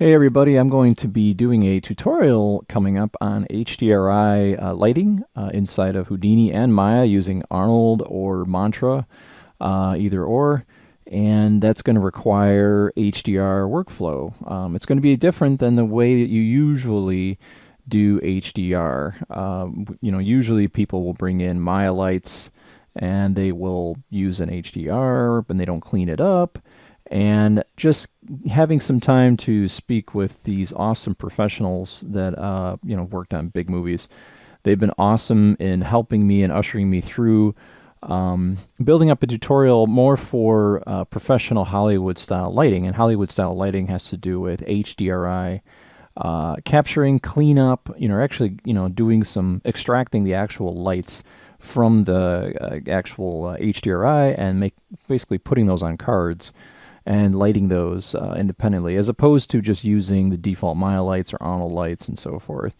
Hey everybody, I'm going to be doing a tutorial coming up on HDRI lighting inside of Houdini and Maya using Arnold or Mantra, either or, and that's going to require HDR workflow. It's going to be different than the way that you usually do HDR. Usually people will bring in Maya lights and they will use an HDR, but they don't clean it up. And just having some time to speak with these awesome professionals that worked on big movies. They've been awesome in helping me and ushering me through building up a tutorial more for professional Hollywood style lighting. And Hollywood style lighting has to do with HDRI capturing, cleanup, doing some extracting the actual lights from the actual HDRI and basically putting those on cards and lighting those independently, as opposed to just using the default Maya lights or Arnold lights and so forth.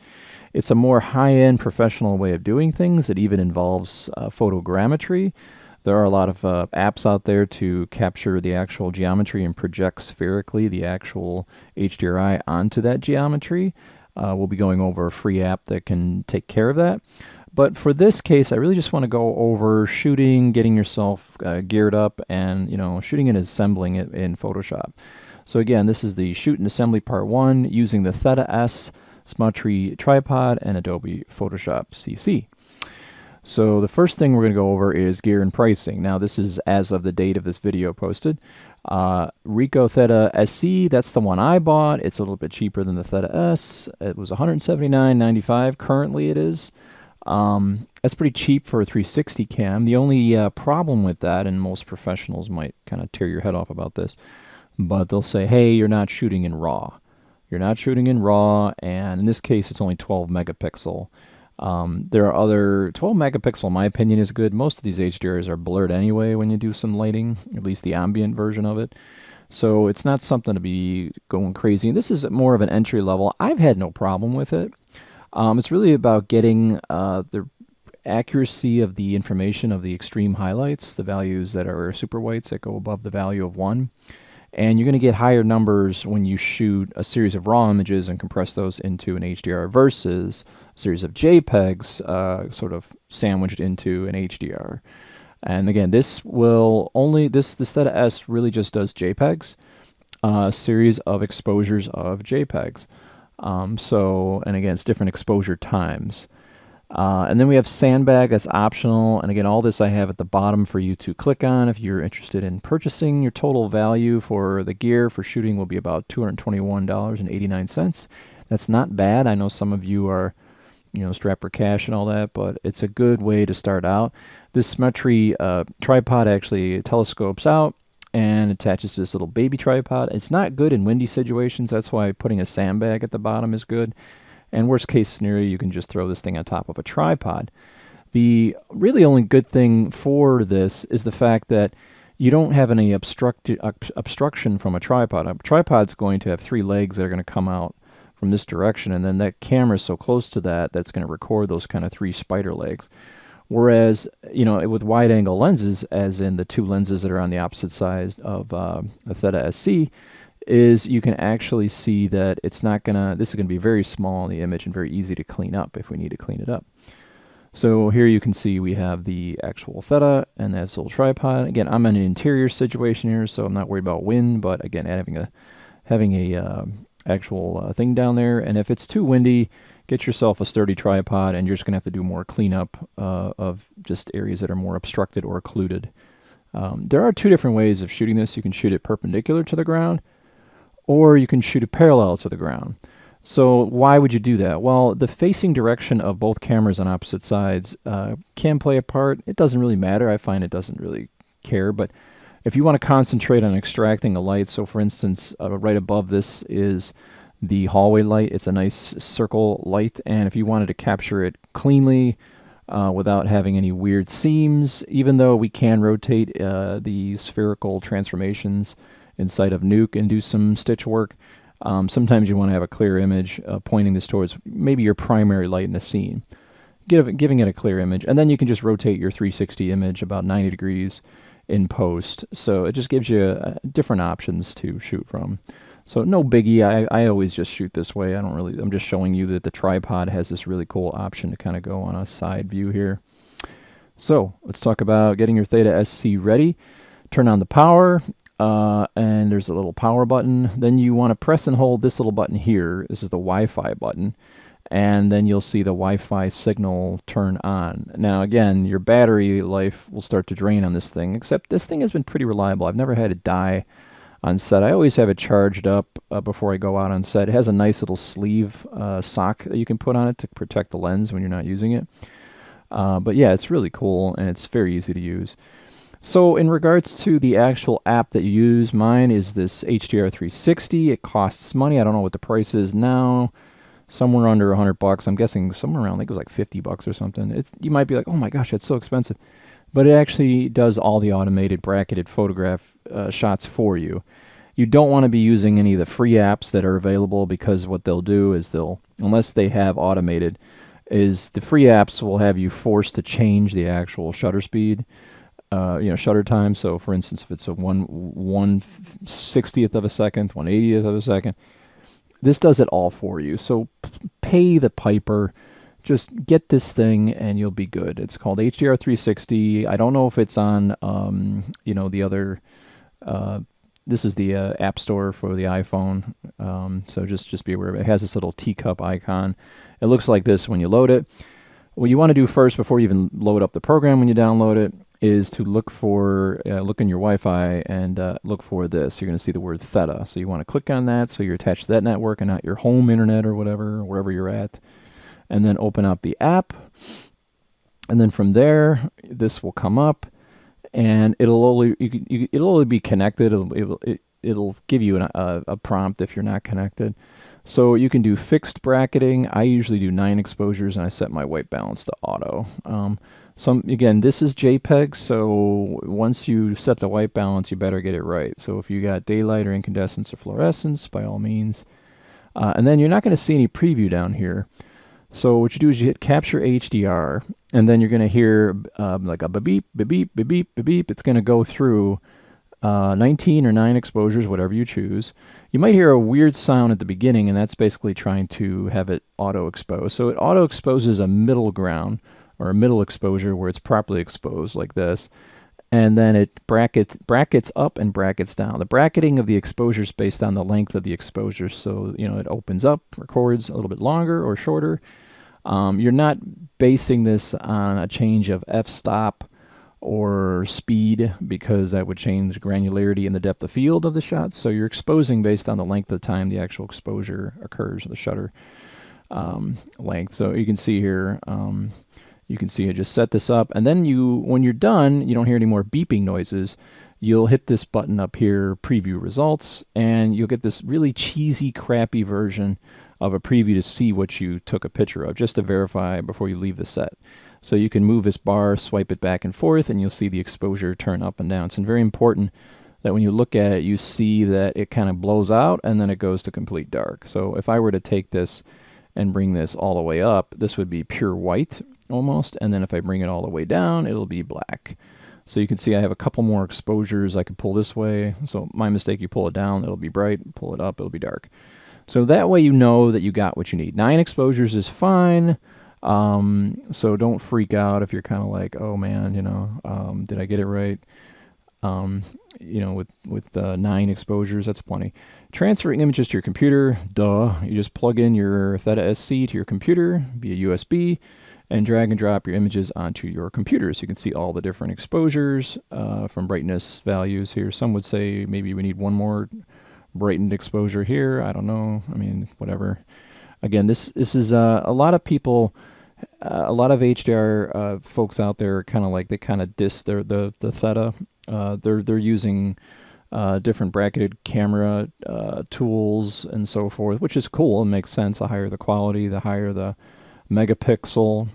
It's a more high-end professional way of doing things. It even involves photogrammetry. There are a lot of apps out there to capture the actual geometry and project spherically the actual HDRI onto that geometry. We'll be going over a free app that can take care of that. But for this case, I really just want to go over shooting, getting yourself geared up, and shooting and assembling it in Photoshop. So again, this is the shoot and assembly part 1 using the Theta SC, Smatree Tripod, and Adobe Photoshop CC. So the first thing we're going to go over is gear and pricing. Now this is as of the date of this video posted. Ricoh Theta SC, that's the one I bought. It's a little bit cheaper than the Theta S. It was $179.95. Currently it is. That's pretty cheap for a 360 cam. The only problem with that, and most professionals might kind of tear your head off about this, but they'll say, hey, you're not shooting in RAW. You're not shooting in RAW, and in this case, it's only 12 megapixel. There are other 12 megapixel, in my opinion, is good. Most of these HDRs are blurred anyway when you do some lighting, at least the ambient version of it. So it's not something to be going crazy. This is more of an entry level. I've had no problem with it. It's really about getting the accuracy of the information of the extreme highlights, the values that are super whites that go above the value of 1. And you're going to get higher numbers when you shoot a series of RAW images and compress those into an HDR versus a series of JPEGs sort of sandwiched into an HDR. And again, this Theta S really just does JPEGs, a series of exposures of JPEGs. And again, it's different exposure times. And then we have sandbag, that's optional. And again, all this I have at the bottom for you to click on if you're interested in purchasing. Your total value for the gear for shooting will be about $221.89. That's not bad. I know some of you are, strapped for cash and all that, but it's a good way to start out. This Smatree tripod actually telescopes out and attaches to this little baby tripod. It's not good in windy situations. That's why putting a sandbag at the bottom is good. And worst case scenario, you can just throw this thing on top of a tripod. The really only good thing for this is the fact that you don't have any obstruction from a tripod. A tripod's going to have 3 legs that are going to come out from this direction, and then that camera is so close to that that's going to record those kind of 3 spider legs. Whereas, with wide-angle lenses, as in the 2 lenses that are on the opposite side of the Theta SC, is you can actually see that this is going to be very small in the image and very easy to clean up if we need to clean it up. So here you can see we have the actual Theta and that little tripod. Again, I'm in an interior situation here, so I'm not worried about wind, but again, having a actual thing down there. And if it's too windy, get yourself a sturdy tripod, and you're just going to have to do more cleanup of just areas that are more obstructed or occluded. There are 2 different ways of shooting this. You can shoot it perpendicular to the ground, or you can shoot it parallel to the ground. So why would you do that? Well, the facing direction of both cameras on opposite sides can play a part. It doesn't really matter. I find it doesn't really care, but if you want to concentrate on extracting a light, so for instance, right above this is the hallway light. It's a nice circle light, and if you wanted to capture it cleanly without having any weird seams, even though we can rotate the spherical transformations inside of Nuke and do some stitch work, sometimes you want to have a clear image pointing this towards maybe your primary light in the scene, giving it a clear image, and then you can just rotate your 360 image about 90 degrees in post. So it just gives you different options to shoot from. So no biggie. I always just shoot this way. I'm just showing you that the tripod has this really cool option to kind of go on a side view here. So let's talk about getting your Theta SC ready. Turn on the power, and there's a little power button. Then you want to press and hold this little button here. This is the Wi-Fi button. And then you'll see the Wi-Fi signal turn on. Now again, your battery life will start to drain on this thing, except this thing has been pretty reliable. I've never had it die on set. I always have it charged up before I go out on set. It has a nice little sleeve sock that you can put on it to protect the lens when you're not using it. But yeah, it's really cool, and it's very easy to use. So in regards to the actual app that you use, mine is this HDR 360. It costs money. I don't know what the price is now. Somewhere under $100. I'm guessing somewhere around, I think it was like $50 or something. You might be like, oh my gosh, that's so expensive. But it actually does all the automated bracketed photograph shots for you. You don't want to be using any of the free apps that are available, because what they'll do is unless they have automated, is the free apps will have you forced to change the actual shutter speed, shutter time. So for instance, if it's a 1/60th of a second, 1/80th of a second, this does it all for you. So pay the piper. Just get this thing and you'll be good. It's called HDR 360. I don't know if it's on, the other. This is the App Store for the iPhone. So just be aware of it. It has this little teacup icon. It looks like this when you load it. What you want to do first, before you even load up the program when you download it, is to look in your Wi-Fi and look for this. You're going to see the word Theta. So you want to click on that so you're attached to that network and not your home internet or whatever, wherever you're at. And then open up the app. And then from there, this will come up, and it'll only be connected. It'll give you a prompt if you're not connected. So you can do fixed bracketing. I usually do 9 exposures, and I set my white balance to auto. Again, this is JPEG, so once you set the white balance, you better get it right. So if you got daylight or incandescence or fluorescence, by all means. And then you're not going to see any preview down here. So what you do is you hit Capture HDR, and then you're going to hear like a beep, beep, beep, beep, beep, beep. It's going to go through 19 or 9 exposures, whatever you choose. You might hear a weird sound at the beginning, and that's basically trying to have it auto-expose. So it auto-exposes a middle ground, or a middle exposure where it's properly exposed, like this. And then it brackets up and brackets down. The bracketing of the exposure is based on the length of the exposure. So, it opens up, records a little bit longer or shorter. You're not basing this on a change of f-stop or speed, because that would change granularity and the depth of field of the shot. So you're exposing based on the length of time the actual exposure occurs, the shutter length. So you can see here, you can see I just set this up, and then when you're done, you don't hear any more beeping noises. You'll hit this button up here, Preview Results, and you'll get this really cheesy, crappy version of a preview to see what you took a picture of, just to verify before you leave the set. So you can move this bar, swipe it back and forth, and you'll see the exposure turn up and down. It's very important that when you look at it, you see that it kind of blows out and then it goes to complete dark. So if I were to take this and bring this all the way up, this would be pure white almost, and then if I bring it all the way down, it'll be black. So you can see I have a couple more exposures I could pull this way. So my mistake, you pull it down, it'll be bright, pull it up, it'll be dark. So that way you know that you got what you need. 9 exposures is fine. So don't freak out if you're kind of like, oh man, did I get it right? With 9 exposures, that's plenty. Transferring images to your computer, duh. You just plug in your Theta SC to your computer via USB and drag and drop your images onto your computer. So you can see all the different exposures from brightness values here. Some would say maybe we need one more brightened exposure here. I don't know. I mean, whatever. Again, this is a lot of people, a lot of HDR folks out there they kind of diss the Theta. They're using different bracketed camera tools and so forth, which is cool and makes sense. The higher the quality, the higher the megapixel.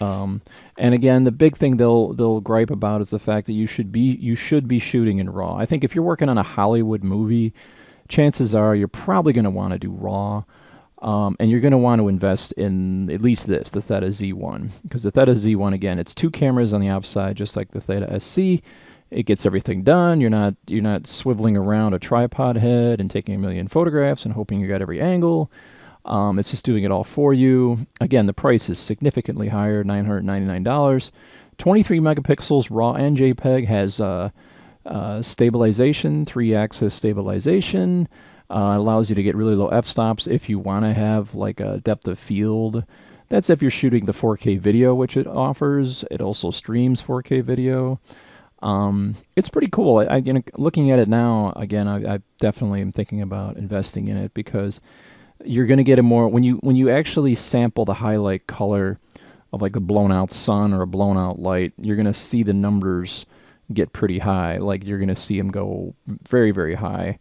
And again, the big thing they'll gripe about is the fact that you should be shooting in RAW. I think if you're working on a Hollywood movie, chances are you're probably going to want to do RAW. And you're going to want to invest in at least the Theta Z1, because the Theta Z1, again, it's 2 cameras on the outside, just like the Theta SC. It gets everything done. You're not swiveling around a tripod head and taking a million photographs and hoping you got every angle. It's just doing it all for you. Again, the price is significantly higher, $999. 23 megapixels RAW and JPEG, has stabilization, 3-axis stabilization. Allows you to get really low f-stops if you want to have like a depth of field. That's if you're shooting the 4K video, which it offers. It also streams 4K video. It's pretty cool. Looking at it now, again, I definitely am thinking about investing in it, because you're going to get a more, when you actually sample the highlight color of like a blown out sun or a blown out light, you're going to see the numbers get pretty high. Like you're going to see them go very, very high.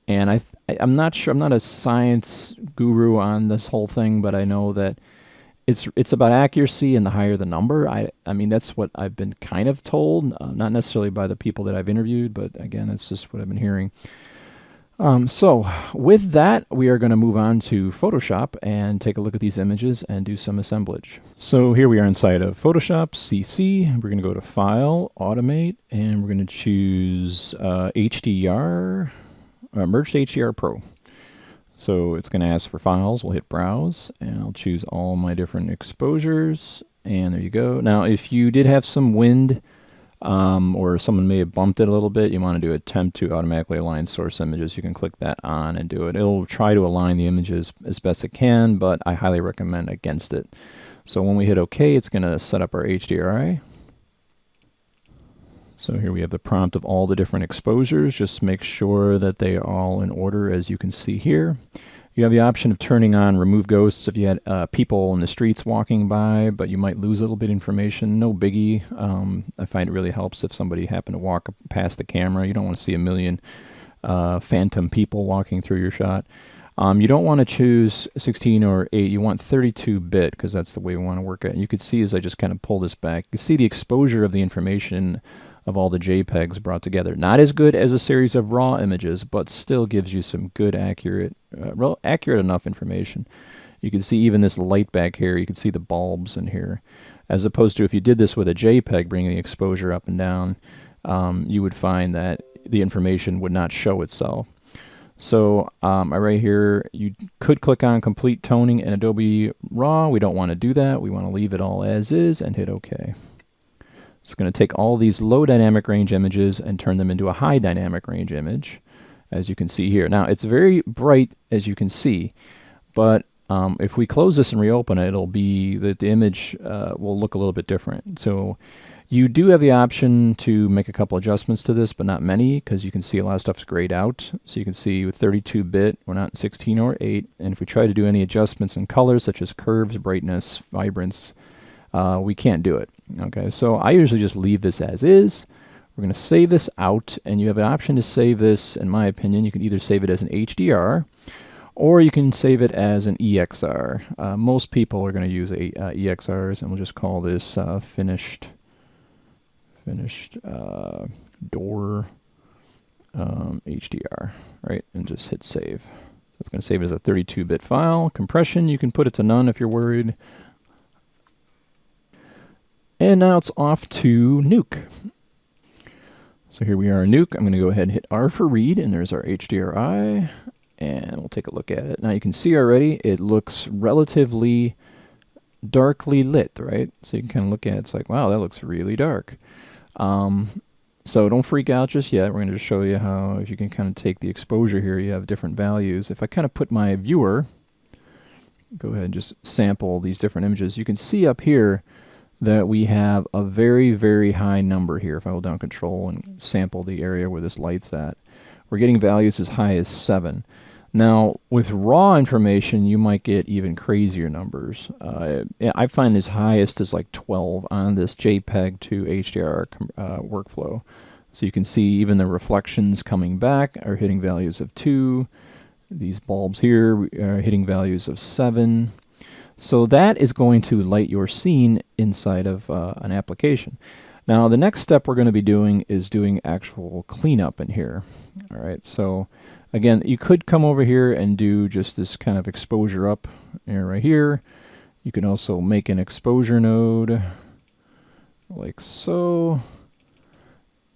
And I'm not sure, I'm not a science guru on this whole thing, but I know that it's about accuracy, and the higher the number. I mean, that's what I've been kind of told, not necessarily by the people that I've interviewed, but again, it's just what I've been hearing. So with that, we are going to move on to Photoshop and take a look at these images and do some assemblage. So here we are inside of Photoshop CC. We're going to go to File, Automate, and we're going to choose HDR, Merge to HDR Pro. So it's going to ask for files. We'll hit Browse, and I'll choose all my different exposures, and there you go. Now, if you did have some wind, or someone may have bumped it a little bit, you want to do attempt to automatically align source images. You can click that on and do it. It'll try to align the images as best it can, but I highly recommend against it. So when we hit OK, it's going to set up our HDRI. So here we have the prompt of all the different exposures. Just make sure that they are all in order, as you can see here. You have the option of turning on remove ghosts if you had people in the streets walking by, but you might lose a little bit of information. No biggie. I find it really helps if somebody happened to walk past the camera. You don't want to see a million phantom people walking through your shot. You don't want to choose 16 or 8. You want 32-bit, because that's the way we want to work it. And you could see as I just kind of pull this back, you see the exposure of the information of all the JPEGs brought together. Not as good as a series of raw images, but still gives you some good, accurate enough information. You can see even this light back here. You can see the bulbs in here. As opposed to if you did this with a JPEG, bringing the exposure up and down, you would find that the information would not show itself. So right here, you could click on Complete Toning in Adobe RAW. We don't want to do that. We want to leave it all as is and hit OK. It's going to take all these low dynamic range images and turn them into a high dynamic range image, as you can see here. Now, it's very bright, as you can see, but if we close this and reopen it, it'll be that the image will look a little bit different. So you do have the option to make a couple adjustments to this, but not many, because you can see a lot of stuff's grayed out. So you can see with 32-bit, we're not in 16 or 8. And if we try to do any adjustments in colors, such as curves, brightness, vibrance, we can't do it. Okay, so I usually just leave this as is. We're going to save this out, and you have an option to save this. In my opinion, you can either save it as an HDR, or you can save it as an EXR. Most people are going to use EXRs, and we'll just call this finished door HDR, right? And just hit save. It's going to save it as a 32-bit file. Compression, you can put it to none if you're worried. And now it's off to Nuke. So here we are in Nuke. I'm going to go ahead and hit R for read, and there's our HDRI, and we'll take a look at it. Now you can see already it looks relatively darkly lit, right? So you can kind of look at it, it's like, wow, that looks really dark. So don't freak out just yet. We're going to just show you how, if you can kind of take the exposure here, you have different values. If I kind of put my viewer, go ahead and just sample these different images, you can see up here that we have a very, very high number here. If I hold down Control and sample the area where this light's at, we're getting values as high as 7. Now, with raw information, you might get even crazier numbers. I find as highest as like 12 on this JPEG to HDR workflow. So you can see even the reflections coming back are hitting values of 2. These bulbs here are hitting values of 7. So that is going to light your scene inside of an application. Now, the next step we're going to be doing is doing actual cleanup in here. All right, so again, you could come over here and do just this kind of exposure up right here. You can also make an exposure node like so.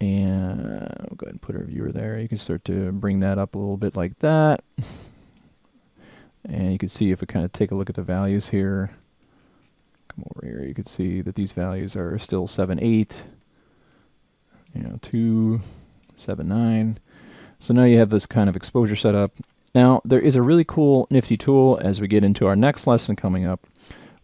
And we'll go ahead and put our viewer there. You can start to bring that up a little bit like that. And you can see if we kind of take a look at the values here. Come over here, you can see that these values are still 7.8, 2, 7.9. So now you have this kind of exposure set up. Now, there is a really cool, nifty tool as we get into our next lesson coming up,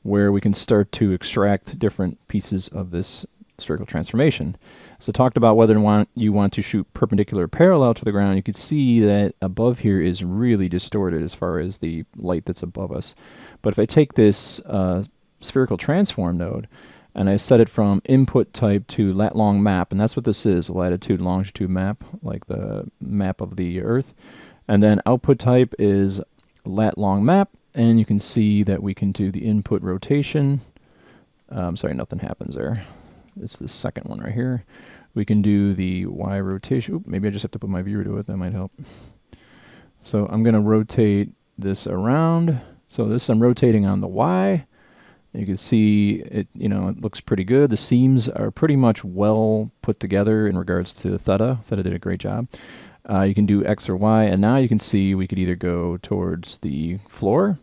where we can start to extract different pieces of this spherical transformation. So talked about whether you want to shoot perpendicular parallel to the ground. You can see that above here is really distorted as far as the light that's above us. But if I take this spherical transform node and I set it from input type to lat long map, and that's what this is, a latitude longitude map, like the map of the Earth. And then output type is lat long map, and you can see that we can do the input rotation. Sorry, nothing happens there. It's the second one right here. We can do the Y rotation. Oop, maybe I just have to put my viewer to it. That might help. So I'm going to rotate this around. So this I'm rotating on the Y. You can see it, it looks pretty good. The seams are pretty much well put together in regards to Theta. Theta did a great job. You can do X or Y, and now you can see we could either go towards the floor,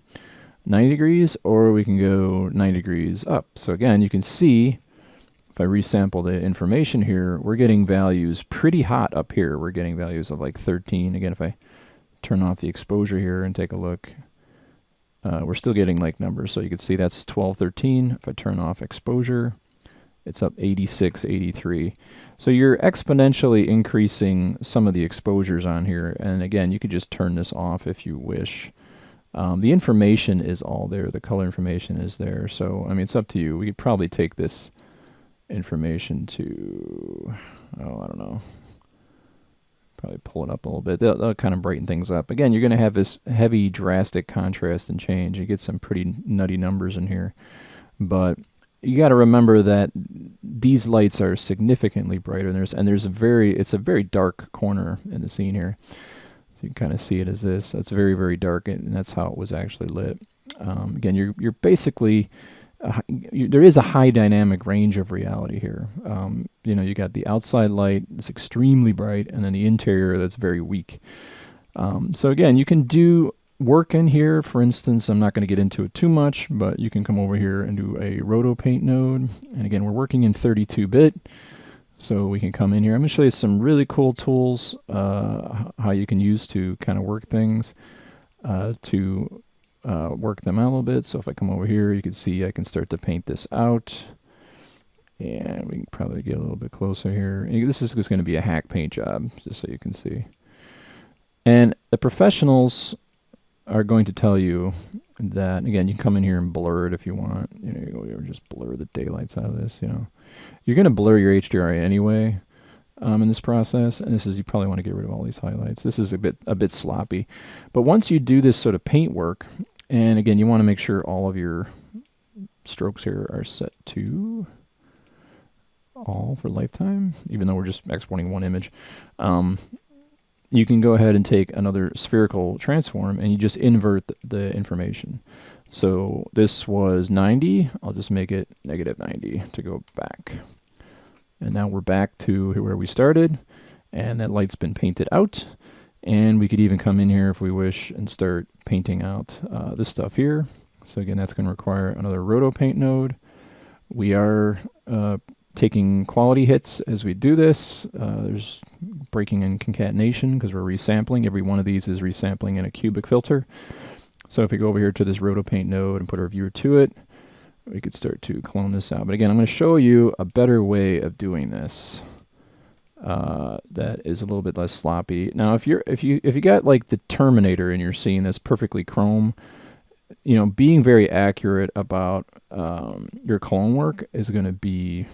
90 degrees, or we can go 90 degrees up. So again, you can see, if I resample the information here, we're getting values pretty hot up here. We're getting values of like 13. Again, if I turn off the exposure here and take a look, we're still getting like numbers. So you can see that's 12, 13. If I turn off exposure, it's up 86, 83. So you're exponentially increasing some of the exposures on here. And again, you could just turn this off if you wish. The information is all there. The color information is there. So, I mean, it's up to you. We could probably take this information to, I don't know, probably pull it up a little bit. That'll kind of brighten things up. Again, you're going to have this heavy, drastic contrast and change. You get some pretty nutty numbers in here. But you got to remember that these lights are significantly brighter. It's a very dark corner in the scene here. So you can kind of see it as this. That's very, very dark, and that's how it was actually lit. Again, you're basically, there is a high dynamic range of reality here. You got the outside light that's extremely bright, and then the interior that's very weak. So again, you can do work in here. For instance, I'm not going to get into it too much, but you can come over here and do a roto paint node. And again, we're working in 32-bit. So we can come in here. I'm going to show you some really cool tools, how you can use to kind of work things, to work them out a little bit. So if I come over here, you can see I can start to paint this out. And we can probably get a little bit closer here. And this is just going to be a hack paint job, just so you can see. And the professionals are going to tell you that, again, you can come in here and blur it if you want. You go here and just blur the daylights out of this, You're going to blur your HDRI anyway in this process, and you probably want to get rid of all these highlights. This is a bit sloppy. But once you do this sort of paint work, and again, you want to make sure all of your strokes here are set to all for lifetime, even though we're just exporting one image. You can go ahead and take another spherical transform and you just invert the information. So this was 90. I'll just make it -90 to go back. And now we're back to where we started, and that light's been painted out. And we could even come in here if we wish and start painting out this stuff here. So again, that's going to require another roto paint node. We are taking quality hits as we do this. There's breaking and concatenation because we're resampling. Every one of these is resampling in a cubic filter. So if we go over here to this roto paint node and put our viewer to it, we could start to clone this out. But again, I'm going to show you a better way of doing this that is a little bit less sloppy. Now, if you got like the Terminator in your scene that's perfectly chrome, being very accurate about your clone work is going to be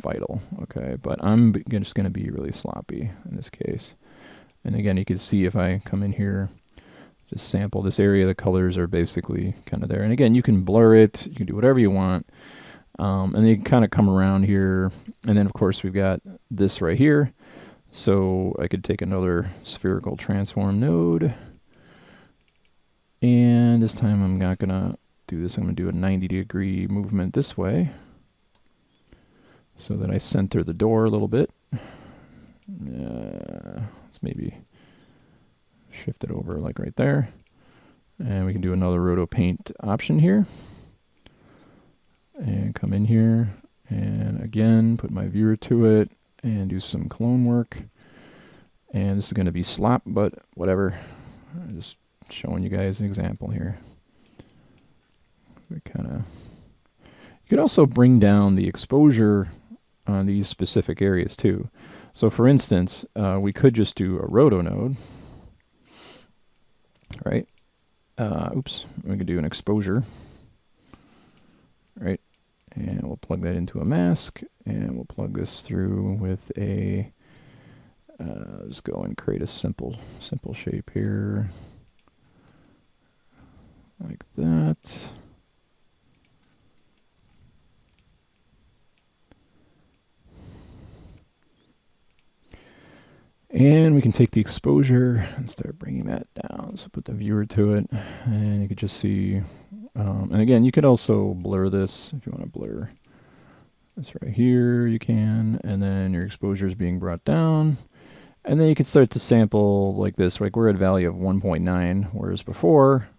vital, okay? But I'm just going to be really sloppy in this case. And again, you can see if I come in here, just sample this area, the colors are basically kind of there. And again, you can blur it, you can do whatever you want. And then you can kind of come around here. And then, of course, we've got this right here. So I could take another spherical transform node. And this time I'm not going to do this. I'm going to do a 90-degree movement this way, so that I center the door a little bit. Let's maybe shift it over like right there. And we can do another roto paint option here. And come in here and again put my viewer to it and do some clone work. And this is going to be slop, but whatever. I'm just showing you guys an example here. You could also bring down the exposure on these specific areas too. So for instance, we could just do a roto node, right? Oops, we could do an exposure, right? And we'll plug that into a mask, and we'll plug this through with a, just go and create a simple shape here, like that. And we can take the exposure and start bringing that down. So put the viewer to it, and you can just see, and again, you could also blur this if you want to blur this right here, you can, and then your exposure is being brought down. And then you can start to sample like this, like we're at a value of 1.9, whereas before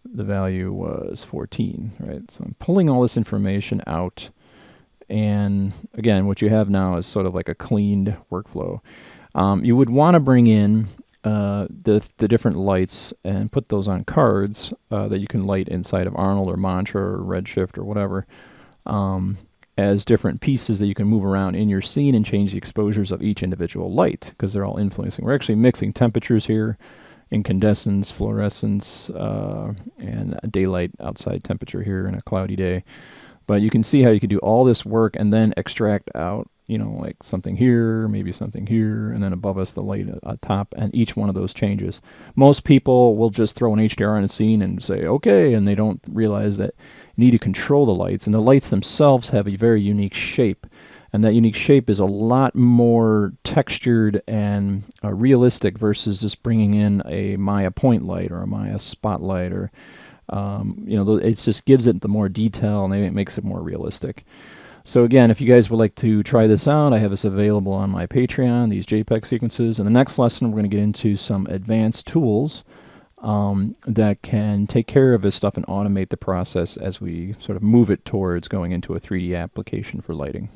the value was 14, right? So I'm pulling all this information out, and again, what you have now is sort of like a cleaned workflow. You would want to bring in the different lights and put those on cards that you can light inside of Arnold or Mantra or Redshift or whatever as different pieces that you can move around in your scene and change the exposures of each individual light because they're all influencing. We're actually mixing temperatures here, incandescence, fluorescence, and daylight outside temperature here in a cloudy day. But you can see how you could do all this work and then extract out, you know, like something here, maybe something here, and then above us the light at top, and each one of those changes. Most people will just throw an HDR on a scene and say, okay, and they don't realize that you need to control the lights, and the lights themselves have a very unique shape, and that unique shape is a lot more textured and realistic versus just bringing in a Maya point light or a Maya spotlight or you know, it just gives it the more detail and it makes it more realistic. So again, if you guys would like to try this out, I have this available on my Patreon, these JPEG sequences. In the next lesson, we're going to get into some advanced tools that can take care of this stuff and automate the process as we sort of move it towards going into a 3D application for lighting.